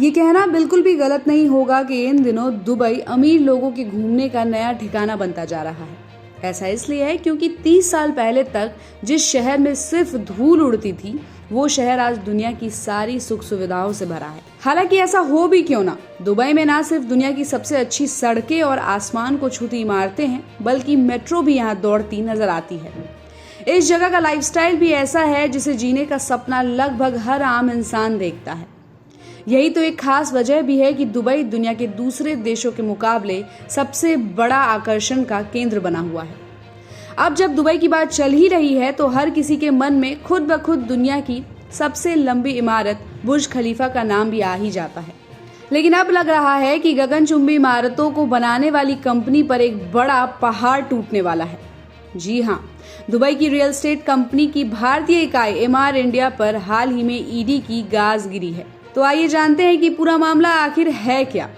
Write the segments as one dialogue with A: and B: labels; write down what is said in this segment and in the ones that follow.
A: ये कहना बिल्कुल भी गलत नहीं होगा कि इन दिनों दुबई अमीर लोगों के घूमने का नया ठिकाना बनता जा रहा है। ऐसा इसलिए है क्योंकि 30 साल पहले तक जिस शहर में सिर्फ धूल उड़ती थी, वो शहर आज दुनिया की सारी सुख सुविधाओं से भरा है। हालांकि ऐसा हो भी क्यों ना, दुबई में ना सिर्फ दुनिया की सबसे अच्छी सड़कें और आसमान को छूती इमारतें हैं, बल्कि मेट्रो भी यहाँ दौड़ती नजर आती है। इस जगह का लाइफस्टाइल भी ऐसा है जिसे जीने का सपना लगभग हर आम इंसान देखता है। यही तो एक खास वजह भी है कि दुबई दुनिया के दूसरे देशों के मुकाबले सबसे बड़ा आकर्षण का केंद्र बना हुआ है। अब जब दुबई की बात चल ही रही है तो हर किसी के मन में खुद ब खुद दुनिया की सबसे लंबी इमारत बुर्ज खलीफा का नाम भी आ ही जाता है। लेकिन अब लग रहा है कि गगनचुंबी इमारतों को बनाने वाली कंपनी पर एक बड़ा पहाड़ टूटने वाला है। जी हाँ, दुबई की रियल एस्टेट कंपनी की भारतीय इकाई एमआर इंडिया पर हाल ही में ईडी की गाज गिरी है। तो आइए जानते हैं कि पूरा मामला आखिर है क्या।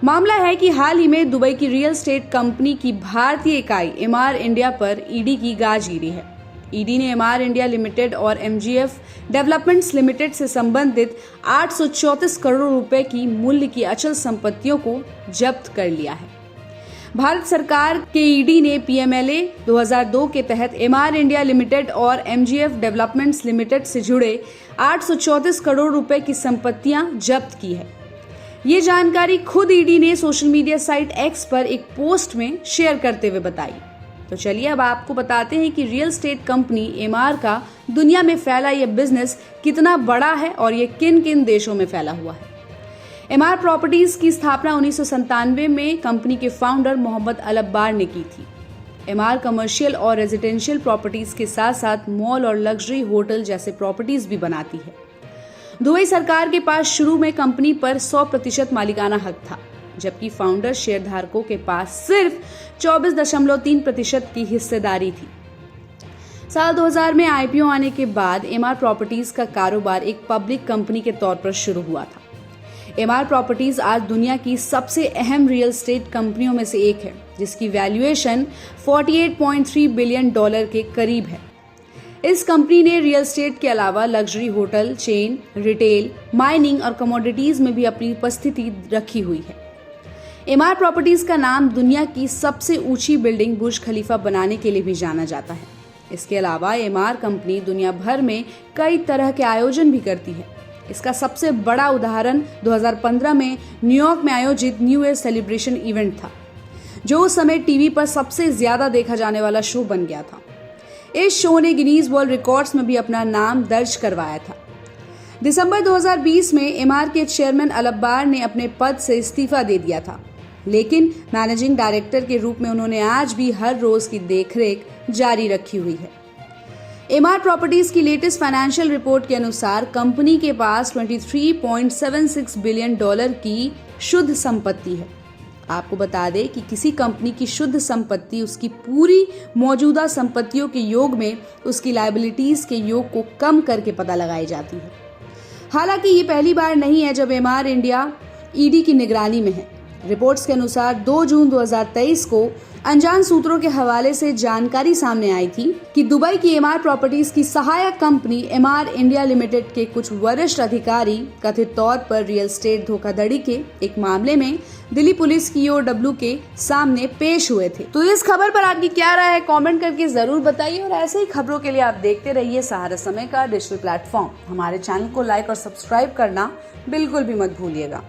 A: मामला है कि हाल ही में दुबई की रियल एस्टेट कंपनी की भारतीय इकाई एमआर इंडिया पर ईडी की गाज गिरी है। ईडी ने एमआर इंडिया लिमिटेड और एमजीएफ डेवलपमेंट्स लिमिटेड से संबंधित 834 करोड़ रुपए की मूल्य की अचल संपत्तियों को जब्त कर लिया है। भारत सरकार के ईडी ने पीएमएलए 2002 के तहत एमआर इंडिया लिमिटेड और एमजीएफ डेवलपमेंट्स लिमिटेड से जुड़े 834 करोड़ रुपए की संपत्तियां जब्त की है। ये जानकारी खुद ईडी ने सोशल मीडिया साइट एक्स पर एक पोस्ट में शेयर करते हुए बताई। तो चलिए अब आपको बताते हैं कि रियल एस्टेट कंपनी एमआर का दुनिया में फैला यह बिजनेस कितना बड़ा है और ये किन किन देशों में फैला हुआ है। एमआर प्रॉपर्टीज की स्थापना 1997 में कंपनी के फाउंडर मोहम्मद अल अब्बार ने की थी। एमआर कमर्शियल और रेजिडेंशियल प्रॉपर्टीज के साथ साथ मॉल और लग्जरी होटल जैसे प्रॉपर्टीज भी बनाती है। दुबई सरकार के पास शुरू में कंपनी पर 100% मालिकाना हक था, जबकि फाउंडर शेयरधारकों के पास सिर्फ 24.3% की हिस्सेदारी थी। साल 2000 में आईपीओ आने के बाद एमआर प्रॉपर्टीज का कारोबार एक पब्लिक कंपनी के तौर पर शुरू हुआ था। एमआर प्रॉपर्टीज आज दुनिया की सबसे अहम रियल एस्टेट कंपनियों में से एक है, जिसकी वैल्यूएशन $48.3 बिलियन के करीब है। इस कंपनी ने रियल एस्टेट के अलावा luxury hotel chain, retail, mining और कमोडिटीज में भी अपनी उपस्थिति रखी हुई है। एमआर प्रॉपर्टीज का नाम दुनिया की सबसे ऊंची बिल्डिंग बुर्ज खलीफा बनाने के लिए भी जाना जाता है। इसके अलावा एमआर कंपनी दुनिया भर में कई तरह के आयोजन भी करती है। इसका सबसे बड़ा उदाहरण 2015 में न्यूयॉर्क में आयोजित न्यू ईयर सेलिब्रेशन इवेंट था, जो उस समय टीवी पर सबसे ज्यादा देखा जाने वाला शो बन गया था। इस शो ने गिनीज वर्ल्ड रिकॉर्ड्स में भी अपना नाम दर्ज करवाया था। दिसंबर 2020 में एमआर के चेयरमैन अल अब्बार ने अपने पद से इस्तीफा दे दिया था, लेकिन मैनेजिंग डायरेक्टर के रूप में उन्होंने आज भी हर रोज की देखरेख जारी रखी हुई है। एमआर प्रॉपर्टीज की लेटेस्ट फाइनेंशियल रिपोर्ट के अनुसार कंपनी के पास $23.76 बिलियन की शुद्ध संपत्ति है। आपको बता दें कि किसी कंपनी की शुद्ध संपत्ति उसकी पूरी मौजूदा संपत्तियों के योग में उसकी लायबिलिटीज के योग को कम करके पता लगाई जाती है। हालांकि ये पहली बार नहीं है जब एमआर इंडिया ईडी की निगरानी में है। रिपोर्ट्स के अनुसार 2 जून 2023 को अनजान सूत्रों के हवाले से जानकारी सामने आई थी कि दुबई की एमआर प्रॉपर्टीज की सहायक कंपनी एमआर इंडिया लिमिटेड के कुछ वरिष्ठ अधिकारी कथित तौर पर रियल एस्टेट धोखाधड़ी के एक मामले में दिल्ली पुलिस की ईओडब्ल्यू के सामने पेश हुए थे। तो इस खबर पर आपकी क्या राय है, कमेंट करके जरूर बताइए और ऐसे ही खबरों के लिए आप देखते रहिए सहारा समय का डिजिटल प्लेटफॉर्म। हमारे चैनल को लाइक और सब्सक्राइब करना बिल्कुल भी मत भूलिएगा।